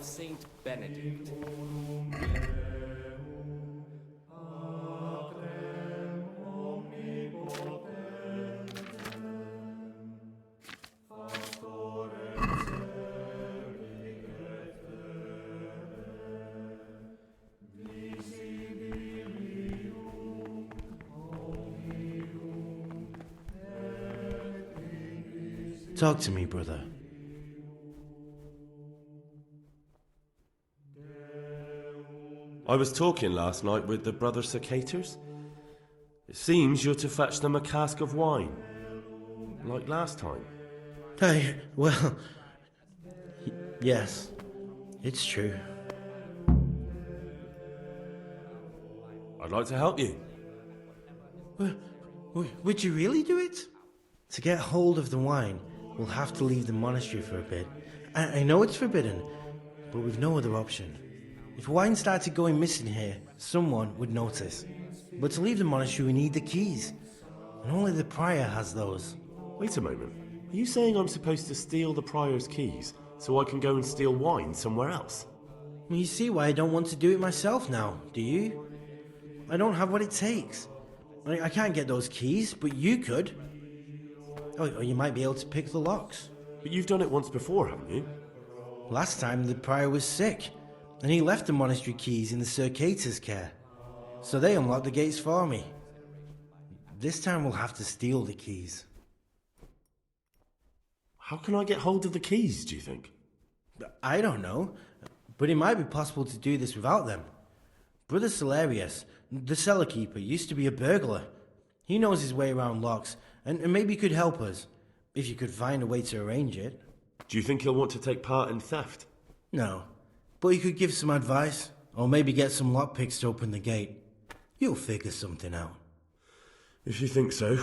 of Saint Benedict. Talk to me, brother. I was talking last night with the brother Cicators. It seems you're to fetch them a cask of wine, like last time. Well, yes, it's true. I'd like to help you. Would you really do it? To get hold of the wine, we'll have to leave the monastery for a bit. I know it's forbidden, but we've no other option. If wine started going missing here, someone would notice. But to leave the monastery, we need the keys. And only the prior has those. Wait a moment. Are you saying I'm supposed to steal the prior's keys so I can go and steal wine somewhere else? Well, you see why I don't want to do it myself now, do you? I don't have what it takes. I can't get those keys, but you could. Or you might be able to pick the locks. But you've done it once before, haven't you? Last time the prior was sick, and he left the monastery keys in the Circator's care. So they unlocked the gates for me. This time we'll have to steal the keys. How can I get hold of the keys, do you think? I don't know, but it might be possible to do this without them. Brother Celerius, the cellar keeper, used to be a burglar. He knows his way around locks, and maybe could help us, if you could find a way to arrange it. Do you think he'll want to take part in theft? No, but he could give some advice, or maybe get some lockpicks to open the gate. You'll figure something out. If you think so,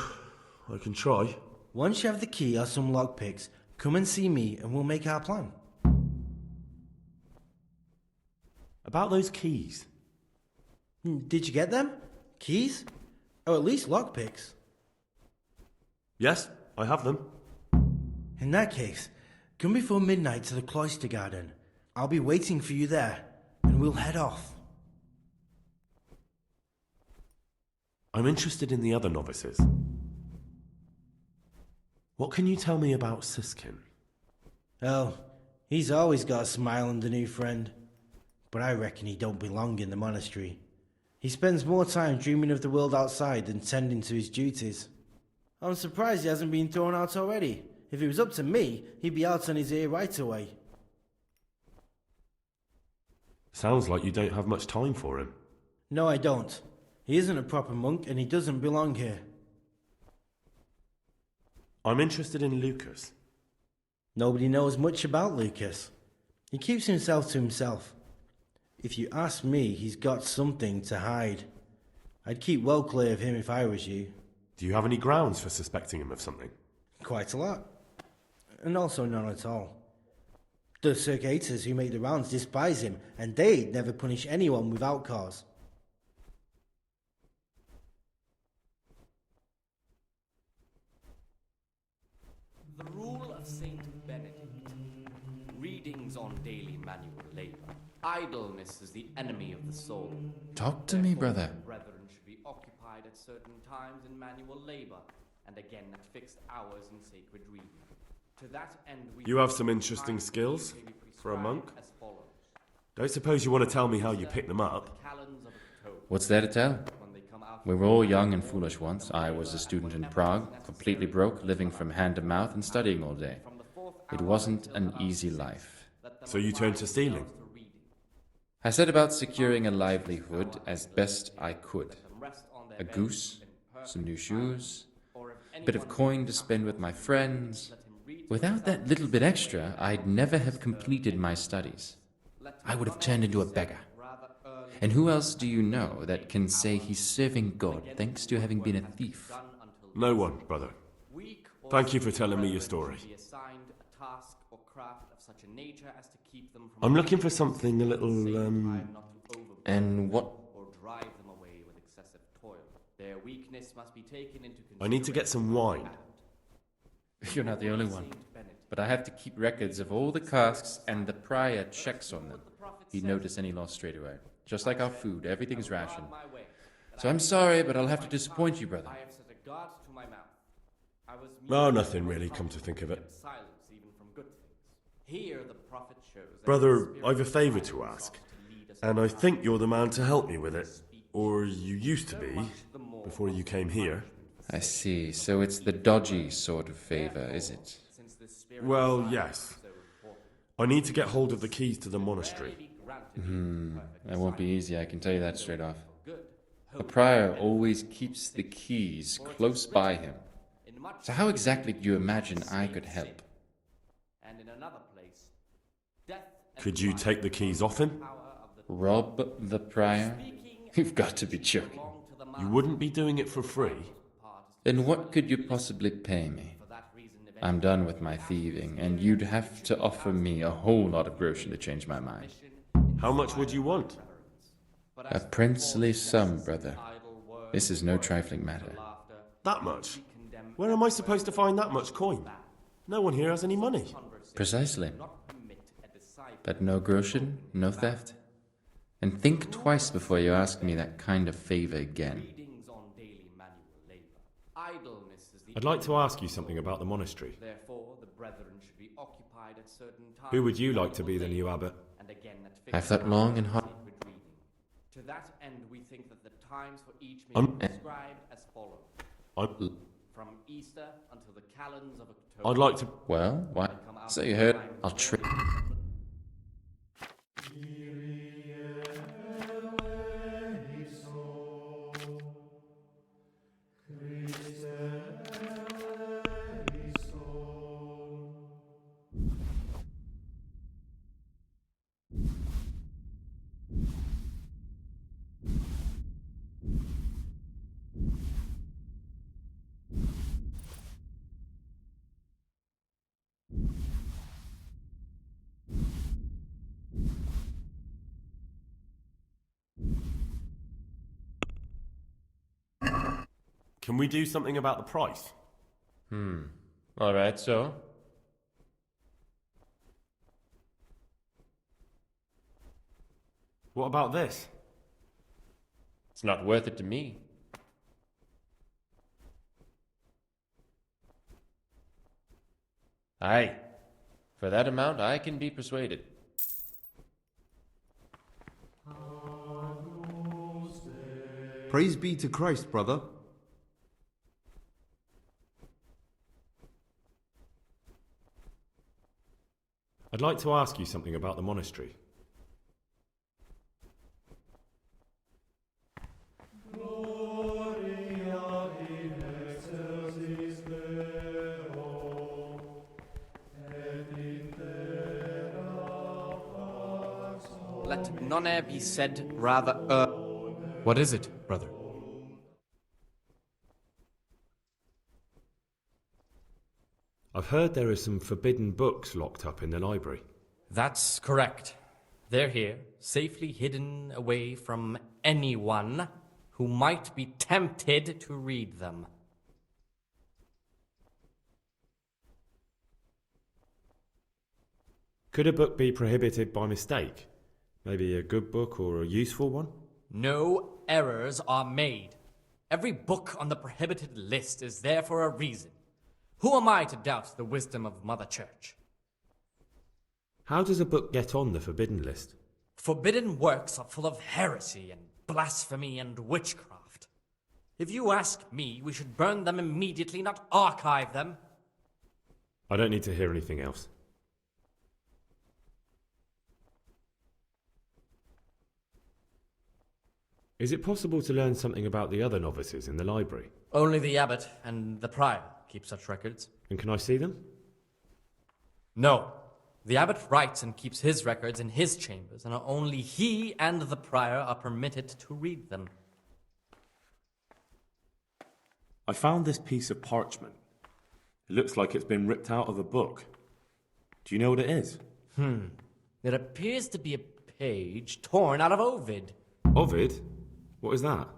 I can try. Once you have the key or some lockpicks, come and see me and we'll make our plan. About those keys. Did you get them? Keys? Or at least lockpicks? Yes, I have them. In that case, come before midnight to the cloister garden. I'll be waiting for you there, and we'll head off. I'm interested in the other novices. What can you tell me about Siskin? Oh, he's always got a smile and a new friend. But I reckon he don't belong in the monastery. He spends more time dreaming of the world outside than tending to his duties. I'm surprised he hasn't been thrown out already. If it was up to me, he'd be out on his ear right away. Sounds like you don't have much time for him. No, I don't. He isn't a proper monk and he doesn't belong here. I'm interested in Lucas. Nobody knows much about Lucas. He keeps himself to himself. If you ask me, he's got something to hide. I'd keep well clear of him if I was you. Do you have any grounds for suspecting him of something? Quite a lot. And also none at all. The Circators who make the rounds despise him, and they'd never punish anyone without cause. The Rule of Saint Benedict. Readings on daily manual labor. Idleness is the enemy of the soul. Talk to me, brother. Brethren should be occupied at certain times in manual labor, and again at fixed hours in sacred reading. To that end, You have some interesting skills for a monk. Don't suppose you want to tell me how you pick them up? What's there to tell? We were all young and foolish once. I was a student in Prague, completely broke, living from hand to mouth and studying all day. It wasn't an easy life. So you turned to stealing? I set about securing a livelihood as best I could. A goose, some new shoes, a bit of coin to spend with my friends. Without that little bit extra, I'd never have completed my studies. I would have turned into a beggar. And who else do you know that can say he's serving God thanks to having been a thief? No one, brother. Thank you for telling me your story. I'm looking for something a little, And what? I need to get some wine. You're not the only one. but I have to keep records of all the casks, and the prior checks on them. He'd notice any loss straight away. Just like our food, everything's rationed. So I'm sorry, but I'll have to disappoint you, brother. I have set a guard to my mouth. I was Oh, nothing really, come to think of it. silence even from good things. Here the prophet shows that Brother, the Spirit I've a favour to sought ask, to lead us and I into think you're the man to help me with it. Or you used to be, before you came here. I see. So it's the dodgy sort of favor, is it? since the Spirit Well, is yes. so important. I need to get hold of the keys to the monastery. Be granted That won't be easy, I can tell you that straight off. good. The prior always keeps the keys close by him. In much So how exactly do you imagine I could help? and in another place, death and Could you take the keys off him? power of the Rob the prior? You've got to be joking. belong to the You wouldn't be doing it for free. part is Then what could you possibly pay me? for that reason if I'm done with my thieving, and you'd have to offer me a whole lot of groschen to change my mind. How much would you want? A princely sum, brother. This is no trifling matter. That much? Where am I supposed to find that much coin? No one here has any money. Precisely. But no groschen, no theft. And think twice before you ask me that kind of favor again. readings on daily manual labor. Idleness is the I'd like to ask you something about the monastery. therefore the brethren should be occupied at certain times. Who would you like to be the new abbot? And again at I've fixed thought long and times hard. of sacred reading. To that end we think that the times for each may I'm- be prescribed as follows. I'd, From Easter until the calends of October. I'd like to... Well, why? So you heard. I'll trick. Can we do something about the price? All right, so? What about this? It's not worth it to me. Aye. For that amount, I can be persuaded. Praise be to Christ, brother. I'd like to ask you something about the monastery. Let none be said, rather What is it, brother? I've heard there are some forbidden books locked up in the library. That's correct. They're here, safely hidden away from anyone who might be tempted to read them. Could a book be prohibited by mistake? Maybe a good book or a useful one? No errors are made. Every book on the prohibited list is there for a reason. Who am I to doubt the wisdom of Mother Church? How does a book get on the forbidden list? Forbidden works are full of heresy and blasphemy and witchcraft. If you ask me, we should burn them immediately, not archive them. I don't need to hear anything else. Is it possible to learn something about the other novices in the library? Only the abbot and the prior keep such records. And can I see them? No. The abbot writes and keeps his records in his chambers, and only he and the prior are permitted to read them. I found this piece of parchment. It looks like it's been ripped out of a book. Do you know what it is? It appears to be a page torn out of Ovid. Ovid? What is that?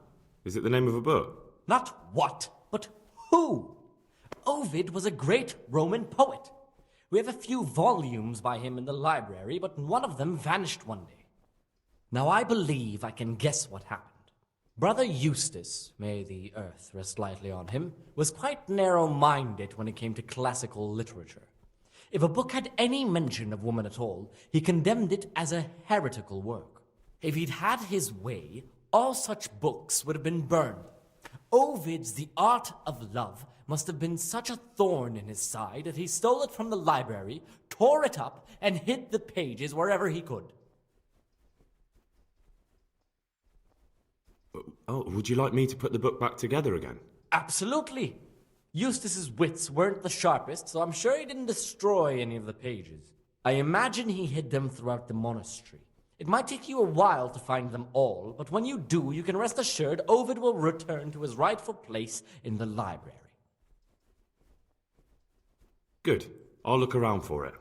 Is it the name of a book? Not what, but who. Ovid was a great Roman poet. We have a few volumes by him in the library, but one of them vanished one day. Now I believe I can guess what happened. Brother Eustace, may the earth rest lightly on him, was quite narrow-minded when it came to classical literature. If a book had any mention of woman at all, he condemned it as a heretical work. If he'd had his way, all such books would have been burned. Ovid's The Art of Love must have been such a thorn in his side that he stole it from the library, tore it up, and hid the pages wherever he could. Oh, would you like me to put the book back together again? Absolutely. Eustace's wits weren't the sharpest, so I'm sure he didn't destroy any of the pages. I imagine he hid them throughout the monastery. It might take you a while to find them all, but when you do, you can rest assured Ovid will return to his rightful place in the library. Good. I'll look around for it.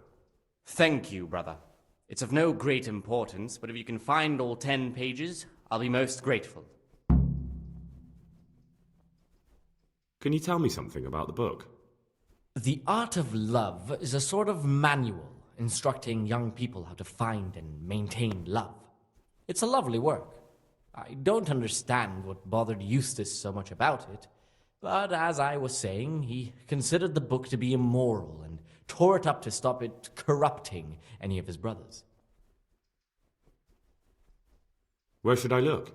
Thank you, brother. It's of no great importance, but if you can find all 10 pages, I'll be most grateful. Can you tell me something about the book? The Art of Love is a sort of manual instructing young people how to find and maintain love. It's a lovely work. I don't understand what bothered Eustace so much about it, but as I was saying, he considered the book to be immoral and tore it up to stop it corrupting any of his brothers. Where should I look?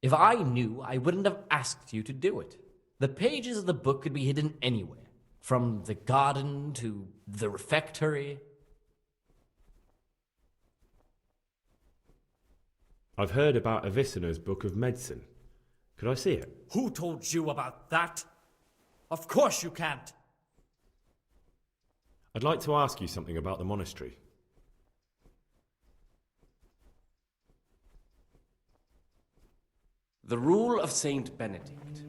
If I knew, I wouldn't have asked you to do it. The pages of the book could be hidden anywhere, from the garden to the refectory. I've heard about Avicenna's Book of Medicine. Could I see it? Who told you about that? Of course you can't. I'd like to ask you something about the monastery. The Rule of Saint Benedict.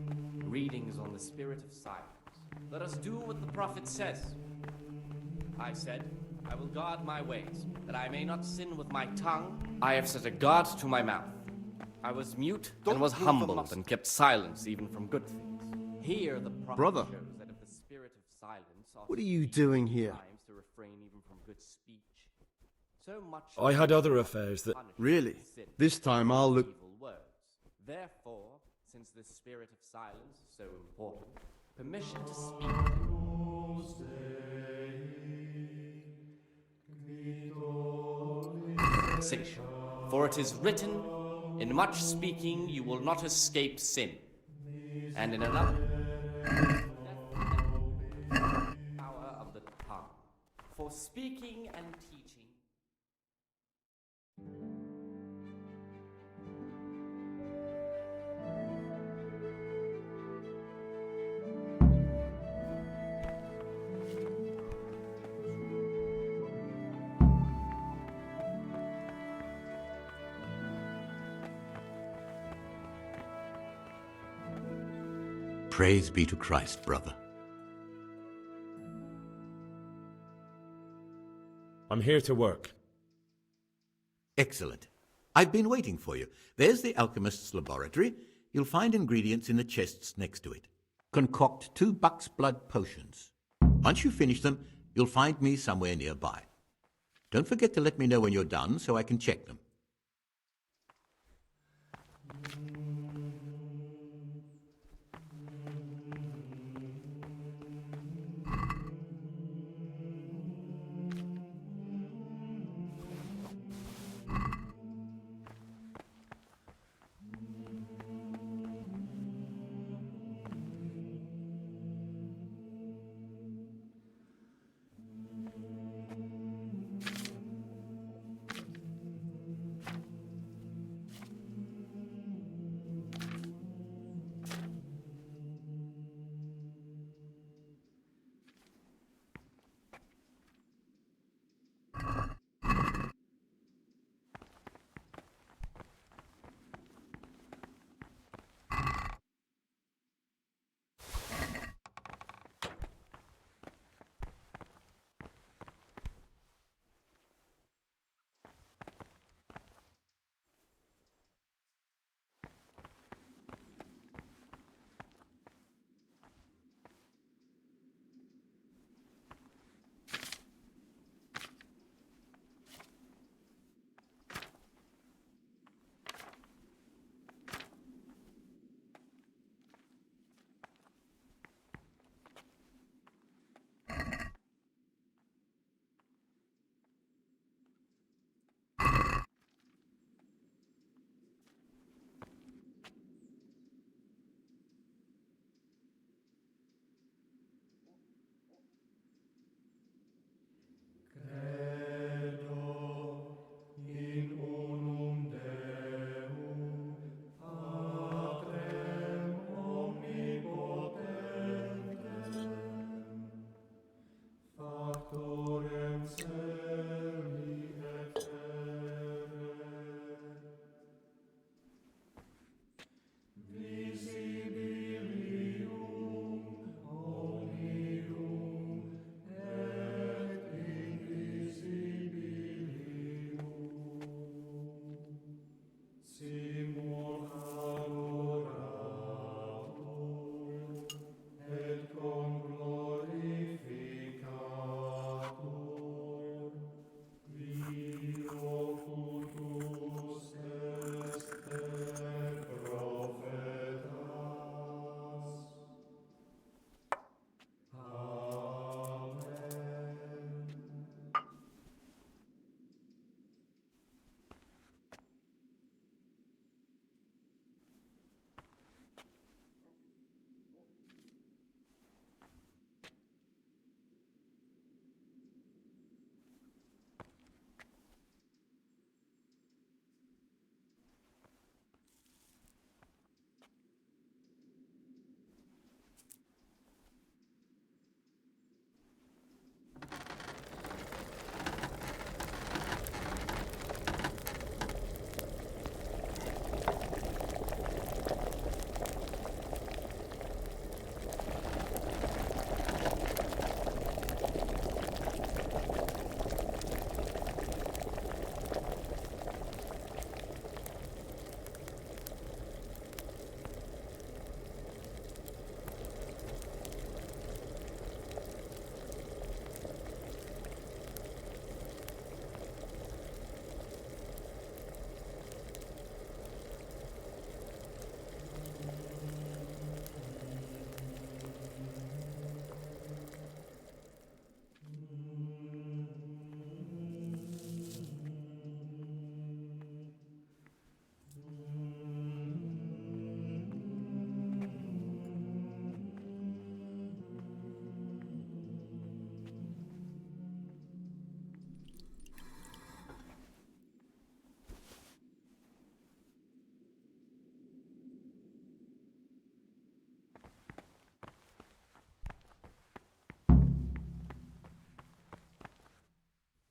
Readings on the spirit of silence. Let us do what the prophet says. I said, I will guard my ways, that I may not sin with my tongue. I have set a guard to my mouth. I was mute and was humbled and kept silence even from good things. Here the prophet Brother. shows that if the spirit of silence What are you doing here? times to refrain even from good speech. So much I had other affairs that... Really? This time I'll look... evil words. Therefore, since this spirit of silence is so important, permission to speak. Station. For it is written, in much speaking you will not escape sin, and in another, power of the tongue. For speaking and teaching. Praise be to Christ, brother. I'm here to work. Excellent. I've been waiting for you. There's the alchemist's laboratory. You'll find ingredients in the chests next to it. Concoct 2 buck's blood potions. Once you finish them, you'll find me somewhere nearby. Don't forget to let me know when you're done so I can check them.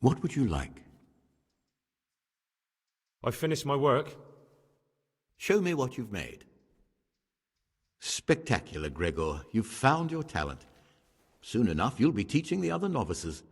What would you like? I've finished my work. Show me what you've made. Spectacular, Gregor. You've found your talent. Soon enough, you'll be teaching the other novices.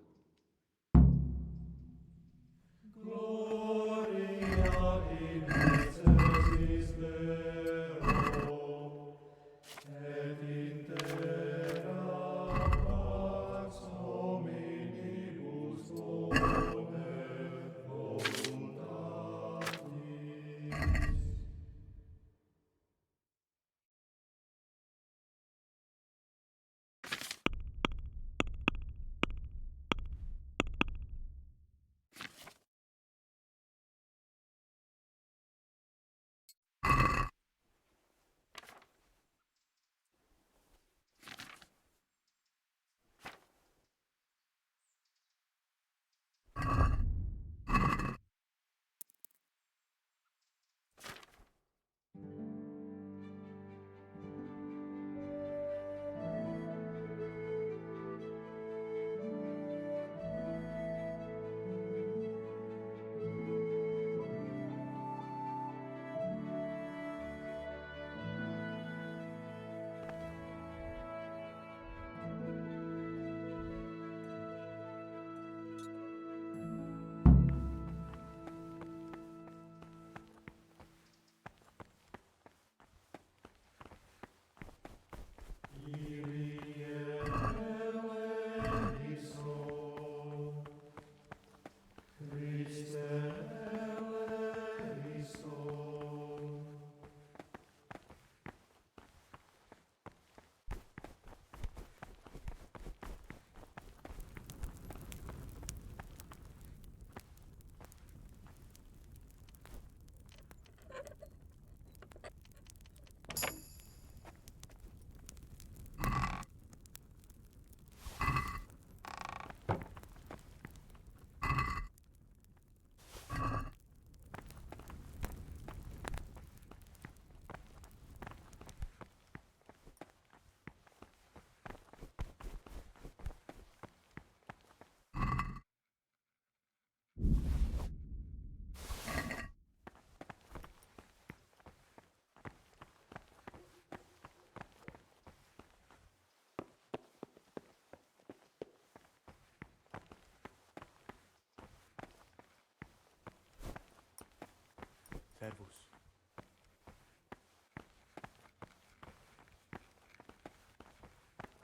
Servus.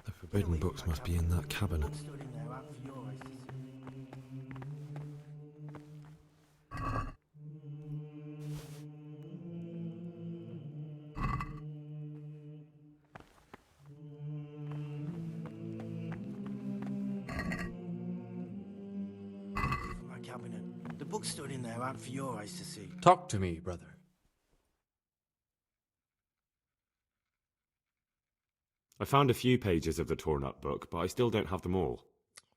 The forbidden books must be in that cabinet. Stood in there out for your eyes to see. From my cabinet. The book stood in there out for your eyes to see. Talk to me, brother. I found a few pages of the torn-up book, but I still don't have them all.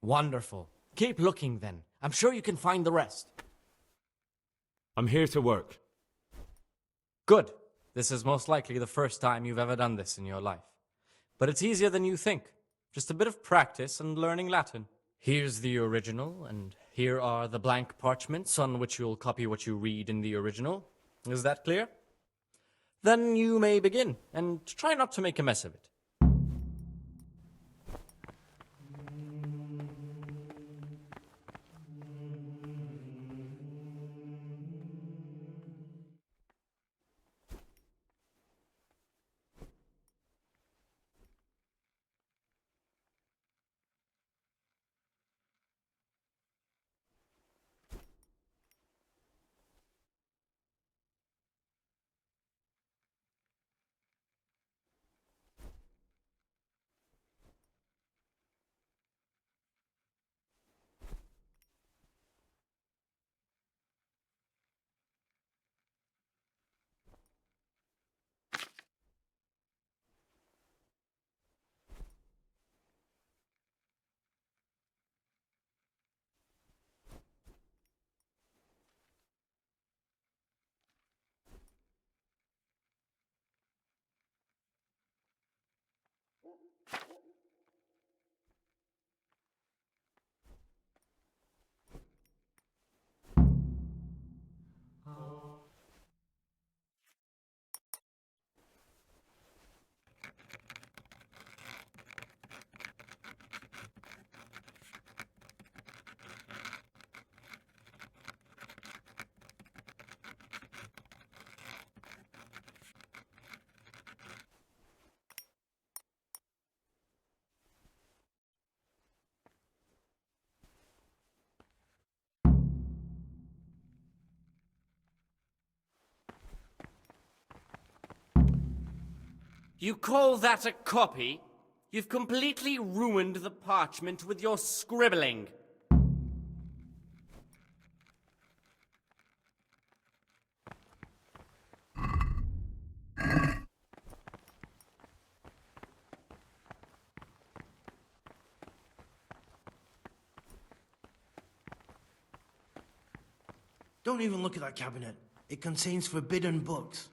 Wonderful. Keep looking then. I'm sure you can find the rest. I'm here to work. Good. This is most likely the first time you've ever done this in your life. But it's easier than you think. Just a bit of practice and learning Latin. Here's the original, and here are the blank parchments on which you'll copy what you read in the original. Is that clear? Then you may begin, and try not to make a mess of it. You call that a copy? You've completely ruined the parchment with your scribbling. Don't even look at that cabinet. It contains forbidden books.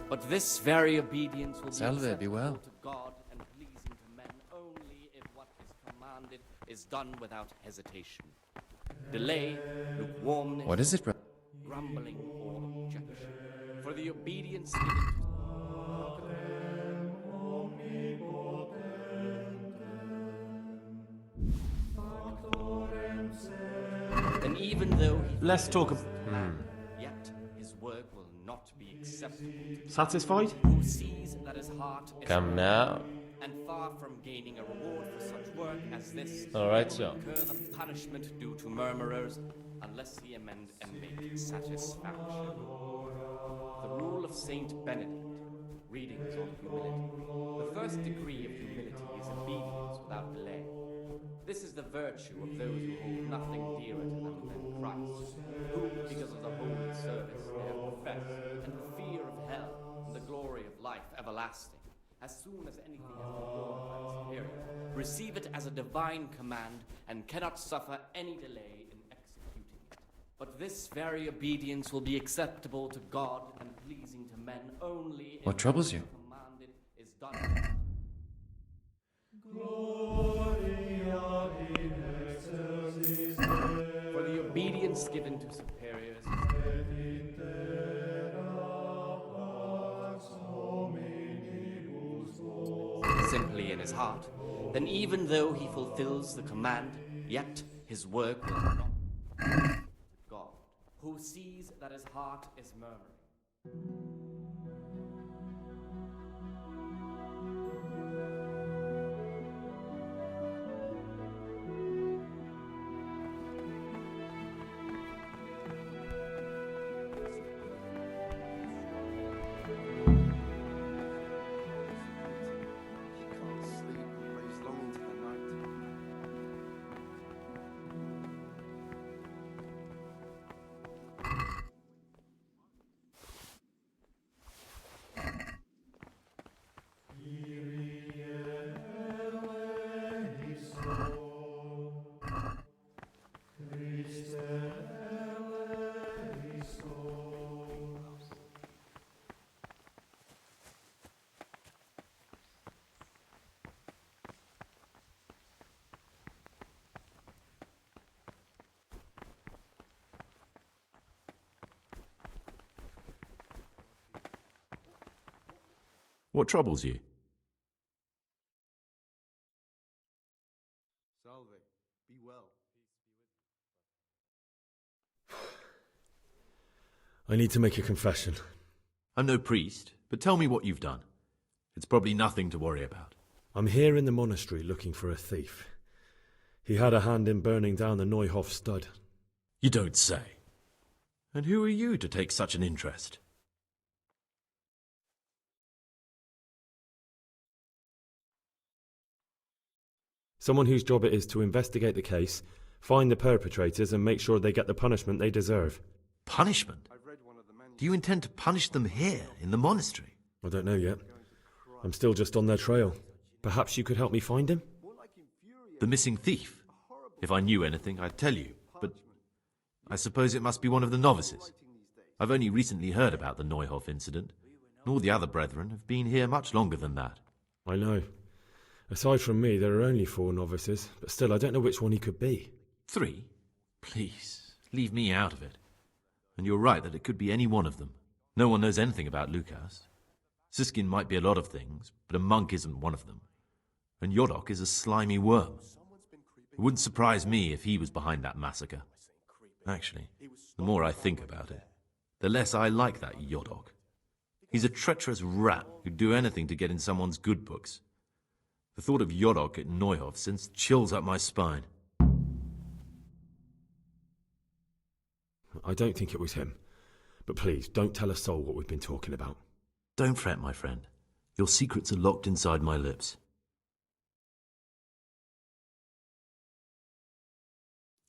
But this very obedience will Salve, be be well. acceptable to God and pleasing to men only if what is commanded is done without hesitation. Delay, lukewarmness, What is it, brother? grumbling, or objection. For the obedience given to and even though he Let's talk. yet his work will not be acceptable to Satisfied? who sees that his heart is Come now. and far from gaining a reward for such work as this, All right, will so. incur the punishment due to murmurers, unless he amend and make satisfaction. The rule of Saint Benedict, readings on humility. The first degree of humility is obedience without delay. This is the virtue of those who hold nothing dearer to them than Christ, who, because of the holy service they have professed, and the fear of hell, and the glory of life everlasting, as soon as anything has been ordered by the Superior, receive it as a divine command, and cannot suffer any delay in executing it. But this very obedience will be acceptable to God and pleasing to men only if What troubles you? commanded is done. For the obedience given to superiors simply in his heart, then even though he fulfills the command, yet his work will not to God, who sees that his heart is murmuring. What troubles you? Salve. Be well. I need to make a confession. I'm no priest, but tell me what you've done. It's probably nothing to worry about. I'm here in the monastery looking for a thief. He had a hand in burning down the Neuhof stud. You don't say. And who are you to take such an interest? Someone whose job it is to investigate the case, find the perpetrators and make sure they get the punishment they deserve. Punishment? Do you intend to punish them here, in the monastery? I don't know yet. I'm still just on their trail. Perhaps you could help me find him? The missing thief? If I knew anything, I'd tell you, but I suppose it must be one of the novices. I've only recently heard about the Neuhof incident. All the other brethren have been here much longer than that. I know. Aside from me, there are only 4 novices, but still, I don't know which one he could be. 3? Please, leave me out of it. And you're right that it could be any one of them. No one knows anything about Lukas. Siskin might be a lot of things, but a monk isn't one of them. And Yodok is a slimy worm. It wouldn't surprise me if he was behind that massacre. Actually, the more I think about it, the less I like that Yodok. He's a treacherous rat who'd do anything to get in someone's good books. The thought of Yodok at Neuhof sends chills up my spine. I don't think it was him. But please, don't tell a soul what we've been talking about. Don't fret, my friend. Your secrets are locked inside my lips.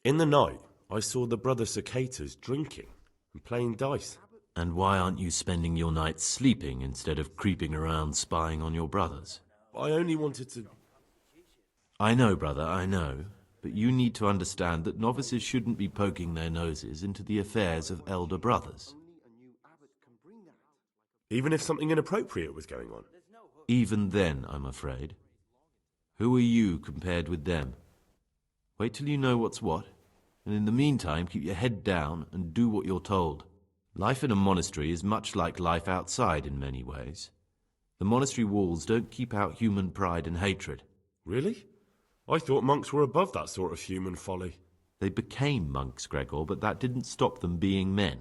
In the night, I saw the brother cicadas drinking and playing dice. And why aren't you spending your nights sleeping instead of creeping around spying on your brothers? I only wanted to... I know, brother, I know. But you need to understand that novices shouldn't be poking their noses into the affairs of elder brothers. Even if something inappropriate was going on? Even then, I'm afraid. Who are you compared with them? Wait till you know what's what, and in the meantime keep your head down and do what you're told. Life in a monastery is much like life outside in many ways. The monastery walls don't keep out human pride and hatred. Really? I thought monks were above that sort of human folly. They became monks, Gregor, but that didn't stop them being men.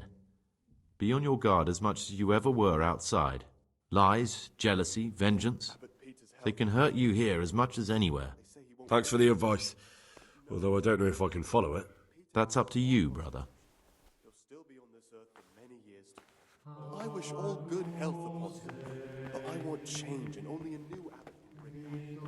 Be on your guard as much as you ever were outside. Lies, jealousy, vengeance, they can hurt you here as much as anywhere. Thanks for the advice, although I don't know if I can follow it. That's up to you, brother. He'll still be on this earth for many years to come. I wish all good health upon him, but I want change, and only a new abbot can bring it.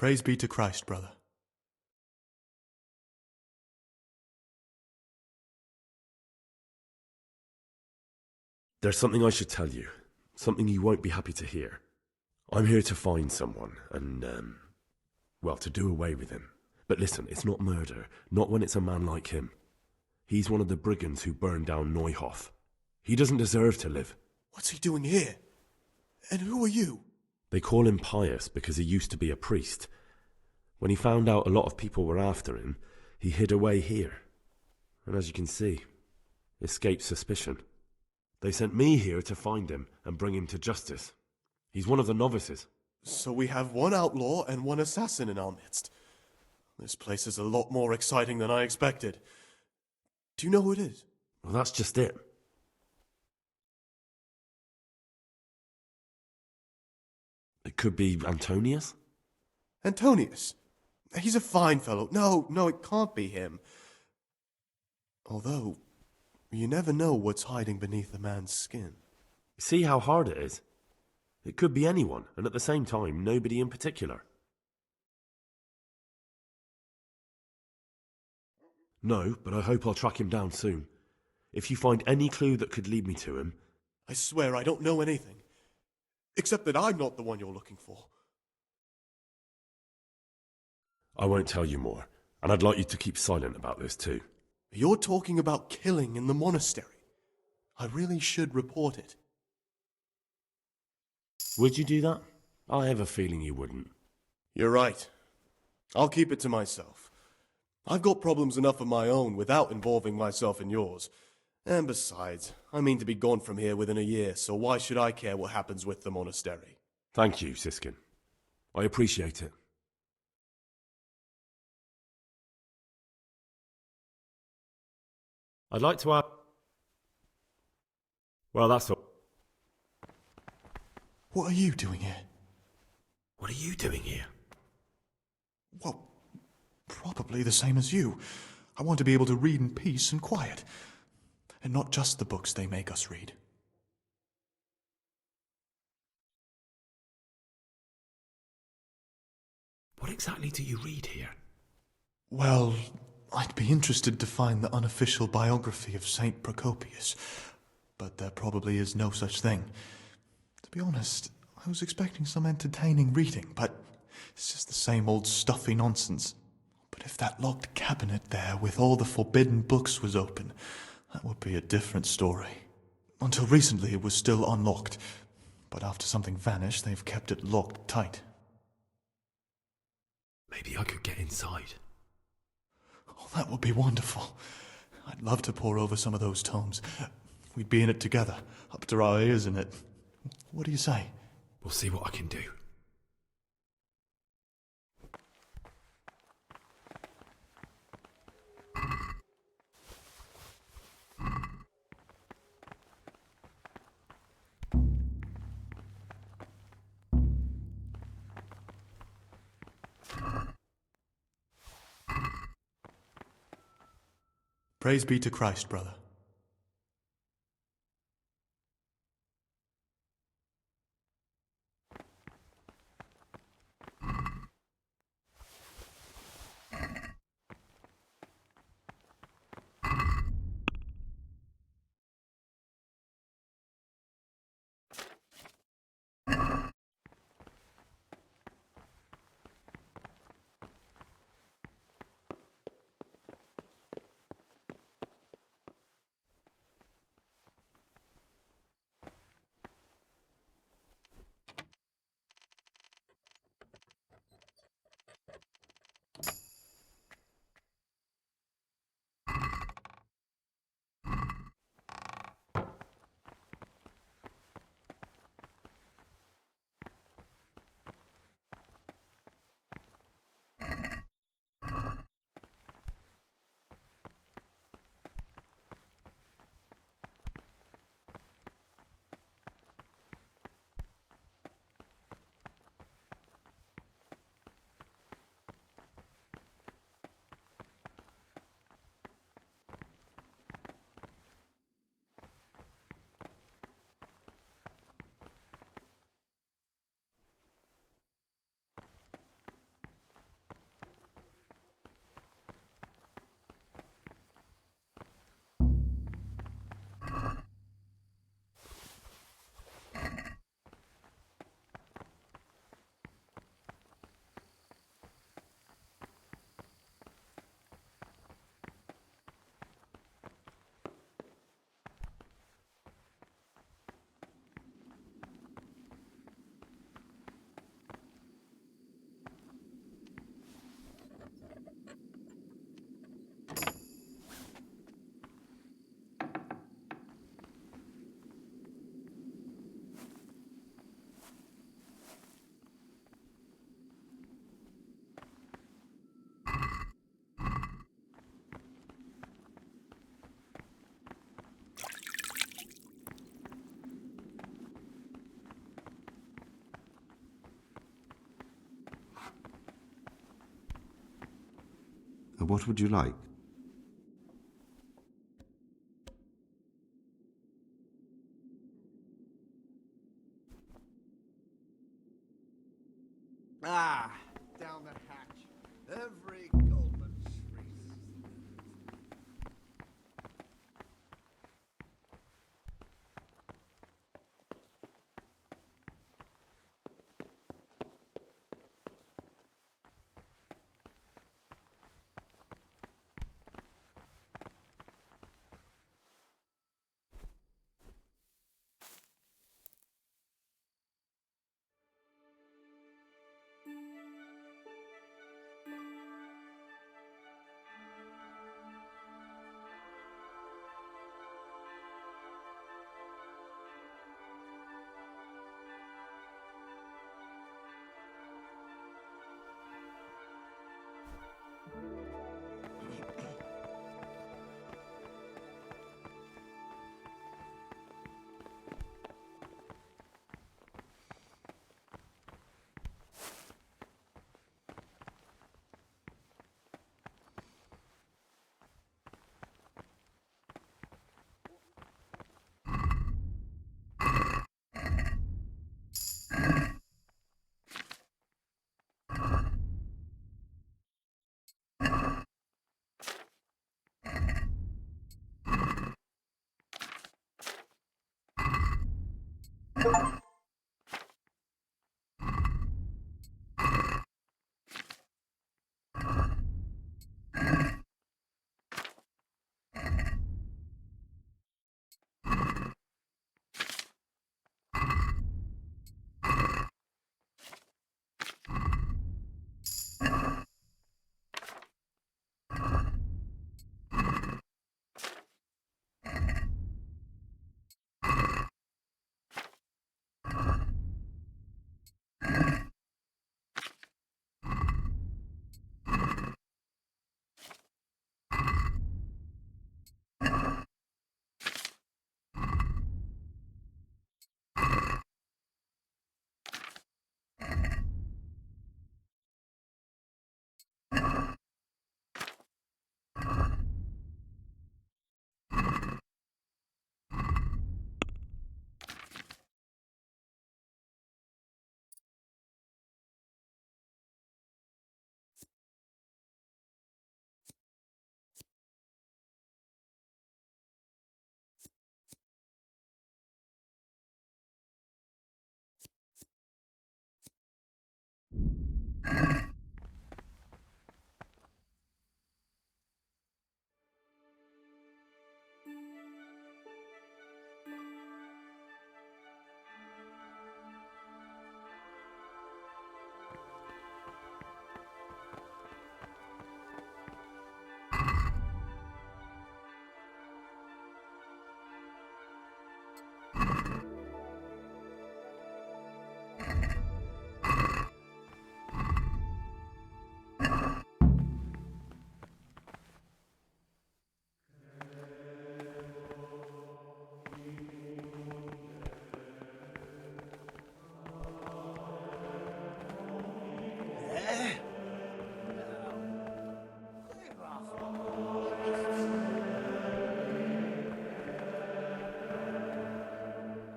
Praise be to Christ, brother. There's something I should tell you. Something you won't be happy to hear. I'm here to find someone and, well, to do away with him. But listen, it's not murder. Not when it's a man like him. He's one of the brigands who burned down Neuhof. He doesn't deserve to live. What's he doing here? And who are you? They call him Pious because he used to be a priest. When he found out a lot of people were after him, he hid away here. And as you can see, escaped suspicion. They sent me here to find him and bring him to justice. He's one of the novices. So we have one outlaw and one assassin in our midst. This place is a lot more exciting than I expected. Do you know who it is? Well, that's just it. It could be Antonius? Antonius. He's a fine fellow. No, it can't be him. Although, you never know what's hiding beneath a man's skin. See how hard it is? It could be anyone, and at the same time, nobody in particular. No, but I hope I'll track him down soon. If you find any clue that could lead me to him... I swear I don't know anything. Except that I'm not the one you're looking for. I won't tell you more, and I'd like you to keep silent about this too. You're talking about killing in the monastery. I really should report it. Would you do that? I have a feeling you wouldn't. You're right. I'll keep it to myself. I've got problems enough of my own without involving myself in yours. And besides, I mean to be gone from here within a year, so why should I care what happens with the monastery? Thank you, Siskin. I appreciate it. I'd like to ask... Well, that's all. What are you doing here? What are you doing here? Well, probably the same as you. I want to be able to read in peace and quiet. And not just the books they make us read. What exactly do you read here? Well, I'd be interested to find the unofficial biography of Saint Procopius, but there probably is no such thing. To be honest, I was expecting some entertaining reading, but it's just the same old stuffy nonsense. But if that locked cabinet there with all the forbidden books was open, that would be a different story. Until recently it was still unlocked, but after something vanished, they've kept it locked tight. Maybe I could get inside. Oh, that would be wonderful. I'd love to pore over some of those tomes. We'd be in it together, up to our ears in it. What do you say? We'll see what I can do. Praise be to Christ, brother. What would you like? Ah, down the hatch. Every Goldman shrieks.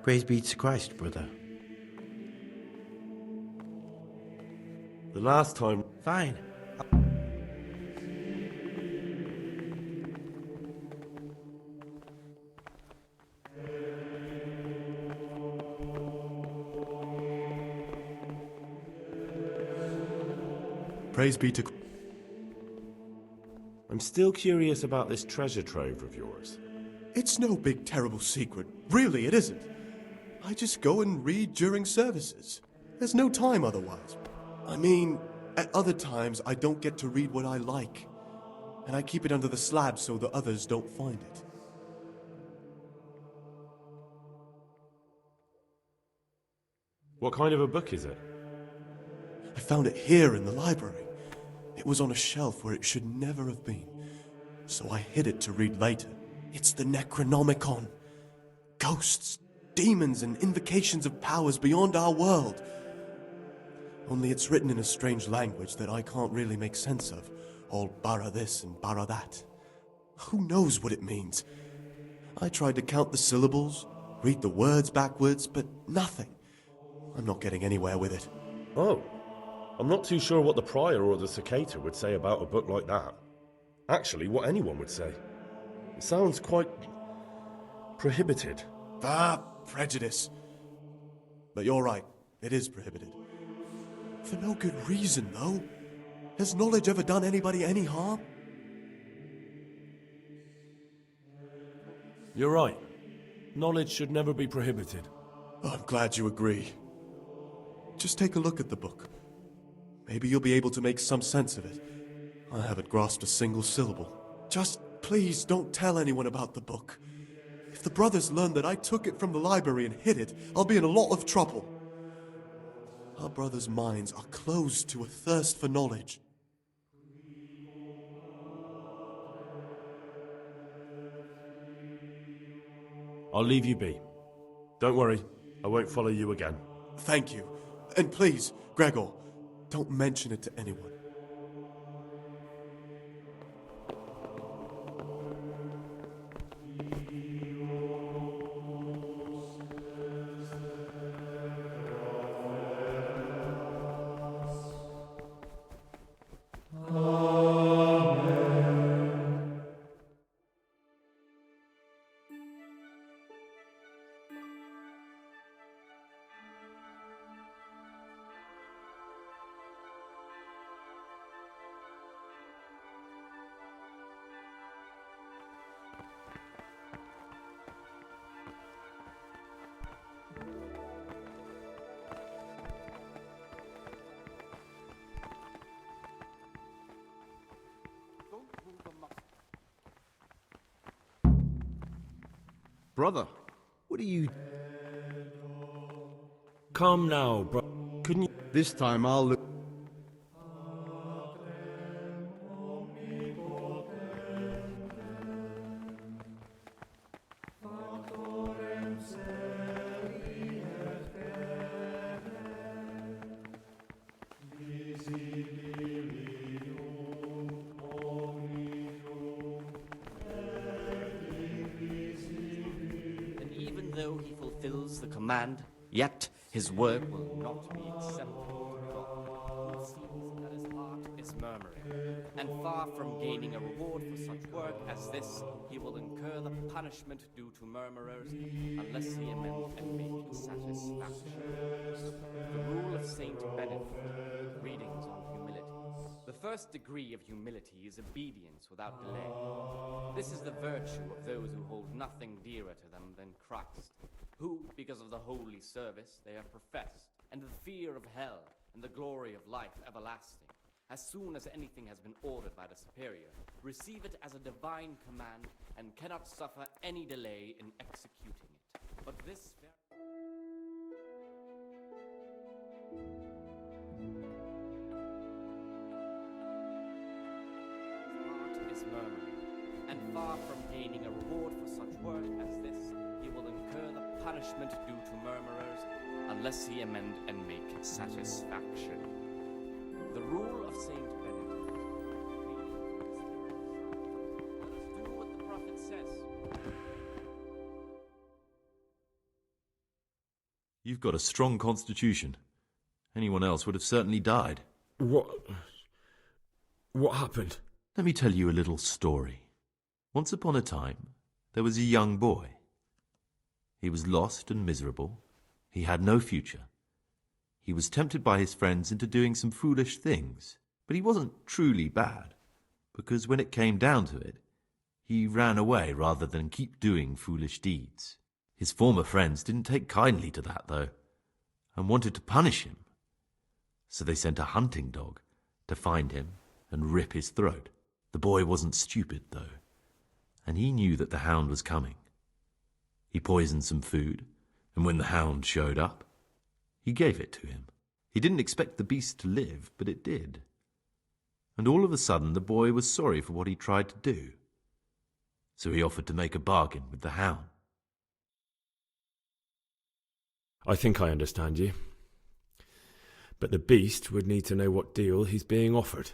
Praise be to Christ, brother. The last time. Fine. Praise be to... I'm still curious about this treasure trove of yours. It's no big terrible secret. Really, it isn't. I just go and read during services. There's no time otherwise. I mean, at other times I don't get to read what I like. And I keep it under the slab so the others don't find it. What kind of a book is it? I found it here in the library. It was on a shelf where it should never have been. So I hid it to read later. It's the Necronomicon. Ghosts, demons, and invocations of powers beyond our world. Only it's written in a strange language that I can't really make sense of, all bara this and bara that. Who knows what it means? I tried to count the syllables, read the words backwards, but nothing. I'm not getting anywhere with it. Oh, I'm not too sure what the prior or the cicada would say about a book like that. Actually, what anyone would say. It sounds quite prohibited. Ah, prejudice. But you're right, it is prohibited. For no good reason, though. Has knowledge ever done anybody any harm? You're right. Knowledge should never be prohibited. Oh, I'm glad you agree. Just take a look at the book. Maybe you'll be able to make some sense of it. I haven't grasped a single syllable. Just please don't tell anyone about the book. If the brothers learn that I took it from the library and hid it, I'll be in a lot of trouble. Our brothers' minds are closed to a thirst for knowledge. I'll leave you be. Don't worry, I won't follow you again. Thank you. And please, Gregor, don't mention it to anyone. Brother, what are you... Come now, bro. Couldn't you... This time I'll look... And even though he fulfills the command, yet his work will not be acceptable to God. It seems that his heart is murmuring, and far from gaining a reward for such work as this, he will incur the punishment due to murmurers, unless he amend and make satisfaction. The rule of Saint Benedict, readings on humility. The first degree of humility is obedience without delay. This is the virtue of those who hold nothing dearer to them than Christ, who, because of the holy service they have professed, and the fear of hell and the glory of life everlasting, as soon as anything has been ordered by the superior, receive it as a divine command and cannot suffer any delay in executing it. But this heart is murmuring, and far from gaining a reward for such work as this, he will incur the punishment due to murmurers, unless he amend and make satisfaction. The rule of Saint Benedict. Let us do what the prophet says. You've got a strong constitution. Anyone else would have certainly died. What happened? Let me tell you a little story. Once upon a time, there was a young boy. He was lost and miserable. He had no future. He was tempted by his friends into doing some foolish things, but he wasn't truly bad, because when it came down to it, he ran away rather than keep doing foolish deeds. His former friends didn't take kindly to that, though, and wanted to punish him. So they sent a hunting dog to find him and rip his throat. The boy wasn't stupid, though, and he knew that the hound was coming. He poisoned some food, and when the hound showed up, he gave it to him. He didn't expect the beast to live, but it did. And all of a sudden the boy was sorry for what he tried to do. So he offered to make a bargain with the hound. I think I understand you. But the beast would need to know what deal he's being offered.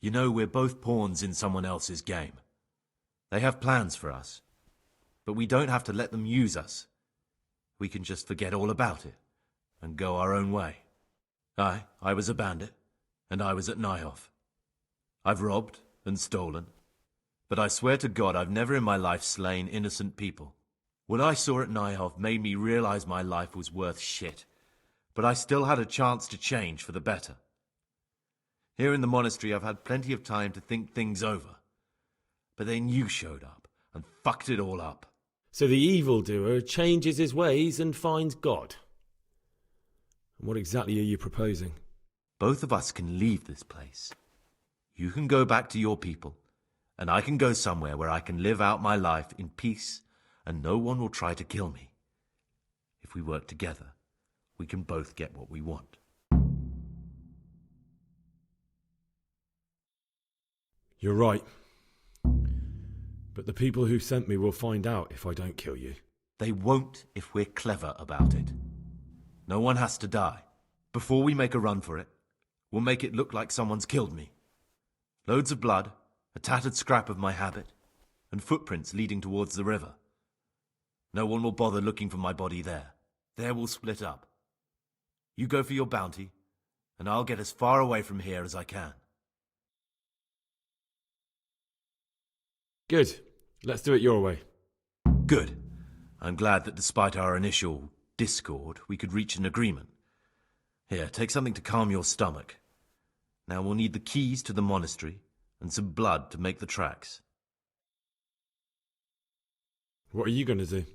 You know, we're both pawns in someone else's game. They have plans for us, but we don't have to let them use us. We can just forget all about it and go our own way. I was a bandit, and I was at Nyhoff. I've robbed and stolen, but I swear to God I've never in my life slain innocent people. What I saw at Nyhoff made me realize my life was worth shit, but I still had a chance to change for the better. Here in the monastery I've had plenty of time to think things over, but then you showed up and fucked it all up. So the evildoer changes his ways and finds God. What exactly are you proposing? Both of us can leave this place. You can go back to your people, and I can go somewhere where I can live out my life in peace and no one will try to kill me. If we work together, we can both get what we want. You're right. But the people who sent me will find out if I don't kill you. They won't if we're clever about it. No one has to die. Before we make a run for it, we'll make it look like someone's killed me. Loads of blood, a tattered scrap of my habit, and footprints leading towards the river. No one will bother looking for my body there. There we'll split up. You go for your bounty, and I'll get as far away from here as I can. Good. Let's do it your way. Good. I'm glad that despite our initial discord, we could reach an agreement. Here, take something to calm your stomach. Now we'll need the keys to the monastery and some blood to make the tracks. What are you going to do?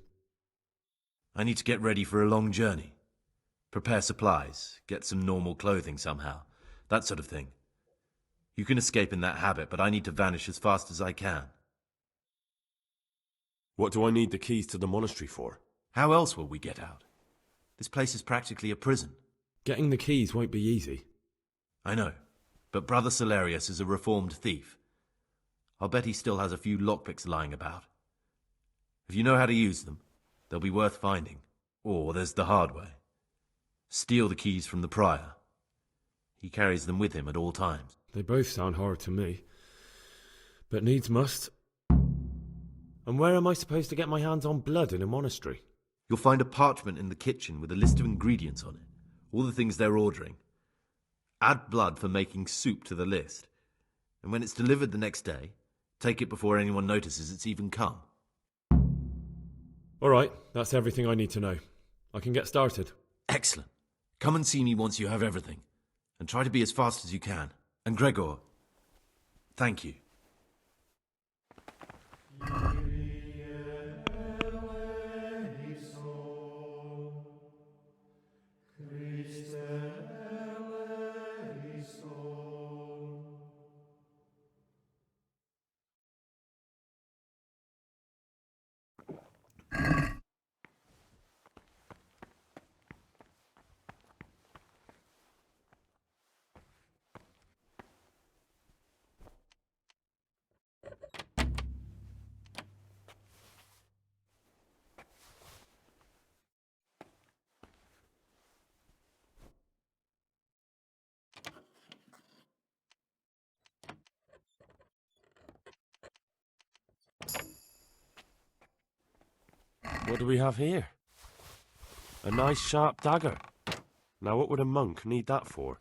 I need to get ready for a long journey. Prepare supplies, get some normal clothing somehow, that sort of thing. You can escape in that habit, but I need to vanish as fast as I can. What do I need the keys to the monastery for? How else will we get out? This place is practically a prison. Getting the keys won't be easy. I know, but Brother Salarius is a reformed thief. I'll bet he still has a few lockpicks lying about. If you know how to use them, they'll be worth finding. Or there's the hard way. Steal the keys from the prior. He carries them with him at all times. They both sound hard to me. But needs must. And where am I supposed to get my hands on blood in a monastery? You'll find a parchment in the kitchen with a list of ingredients on it. All the things they're ordering. Add blood for making soup to the list. And when it's delivered the next day, take it before anyone notices it's even come. All right, that's everything I need to know. I can get started. Excellent. Come and see me once you have everything. And try to be as fast as you can. And Gregor, thank you. What do we have here? A nice sharp dagger. Now what would a monk need that for?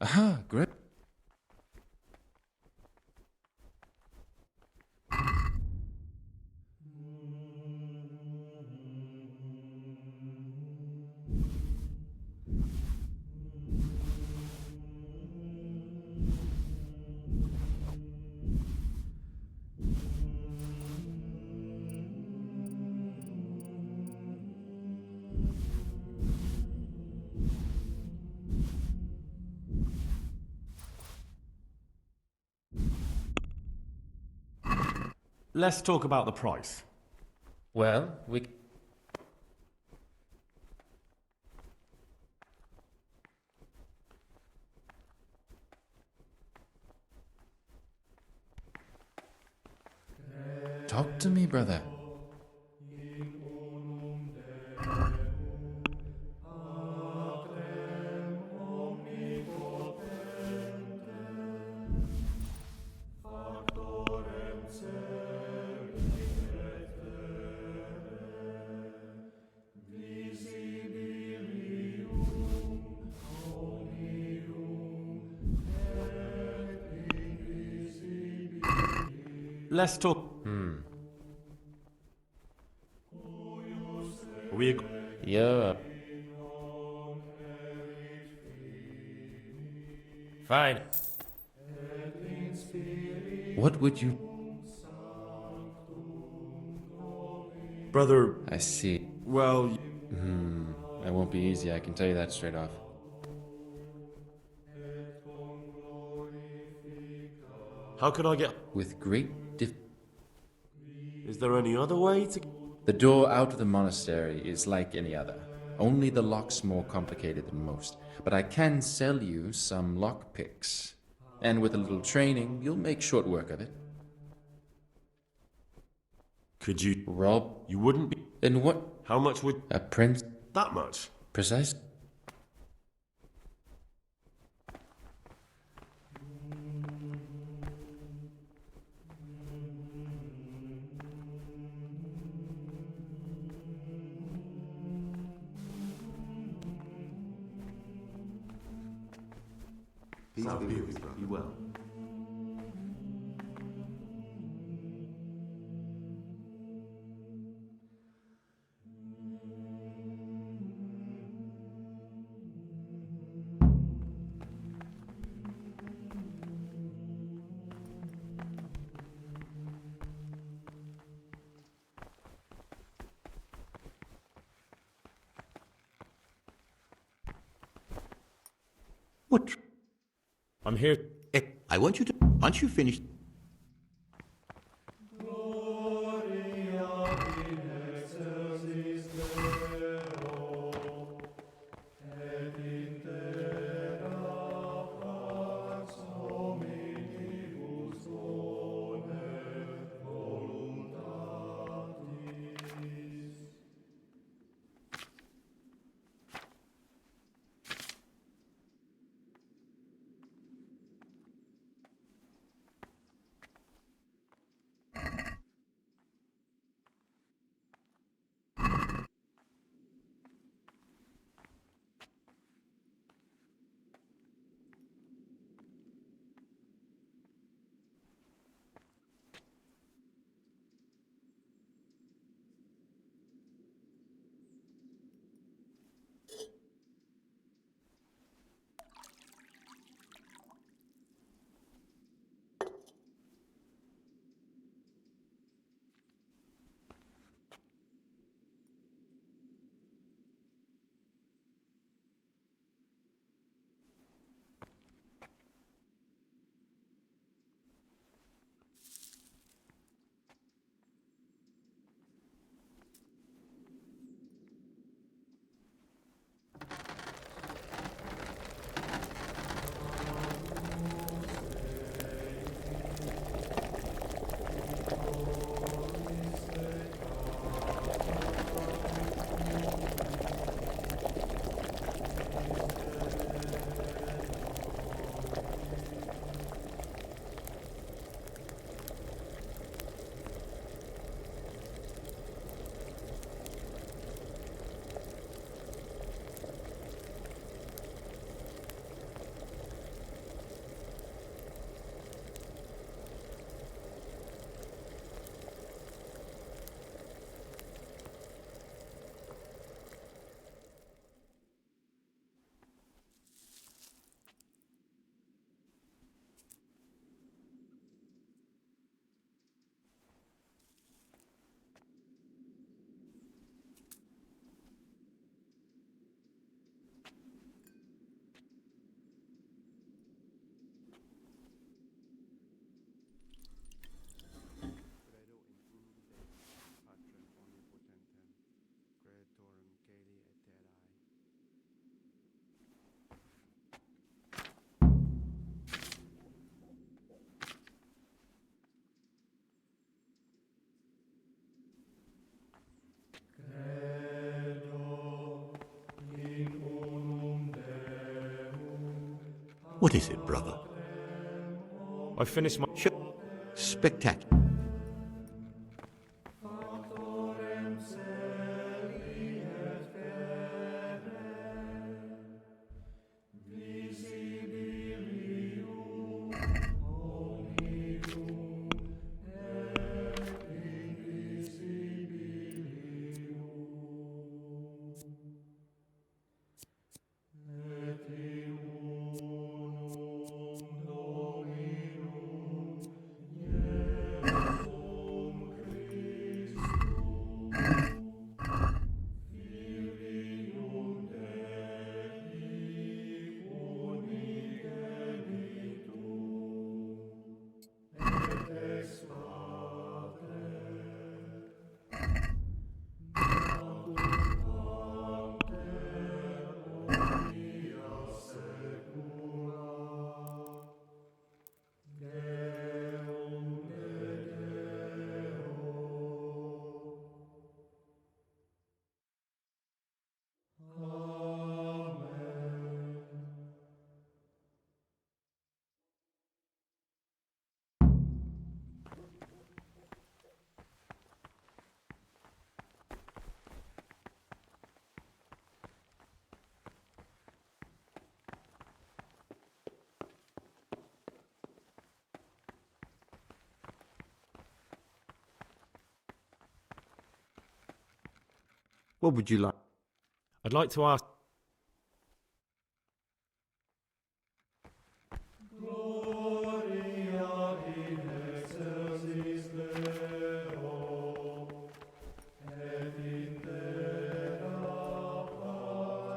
Aha, great. Let's talk about the price. Well, we... Talk to me, brother. Let's talk. We Yeah. Fine. What would you... Brother, I see. well, That won't be easy, I can tell you that straight off. how could I get... With great Is there any other way to... The door out of the monastery is like any other. Only the lock's more complicated than most. But I can sell you some lock picks. And with a little training, you'll make short work of it. Could you... Rob, You wouldn't be... and what? How much would... A prince? That much? Precise? Peace be with you, brother. Be well. What? I'm here. I want you to... Once you finish... What is it, brother? I finished my... Spectacular. What would you like? I'd like to ask...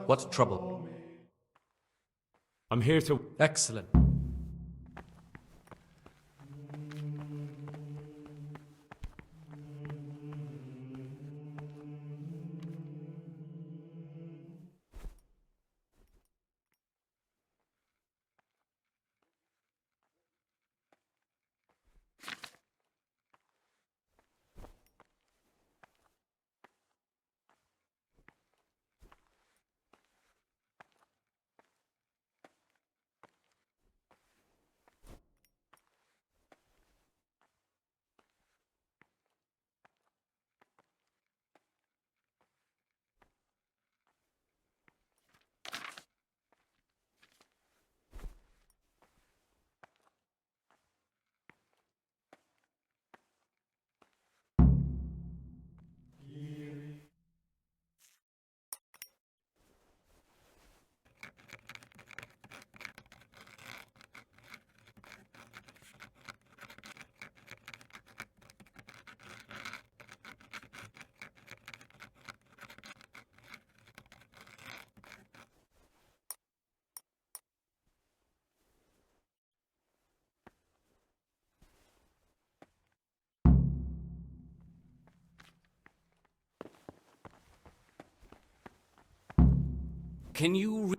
What trouble? I'm here to... Excellent. Can you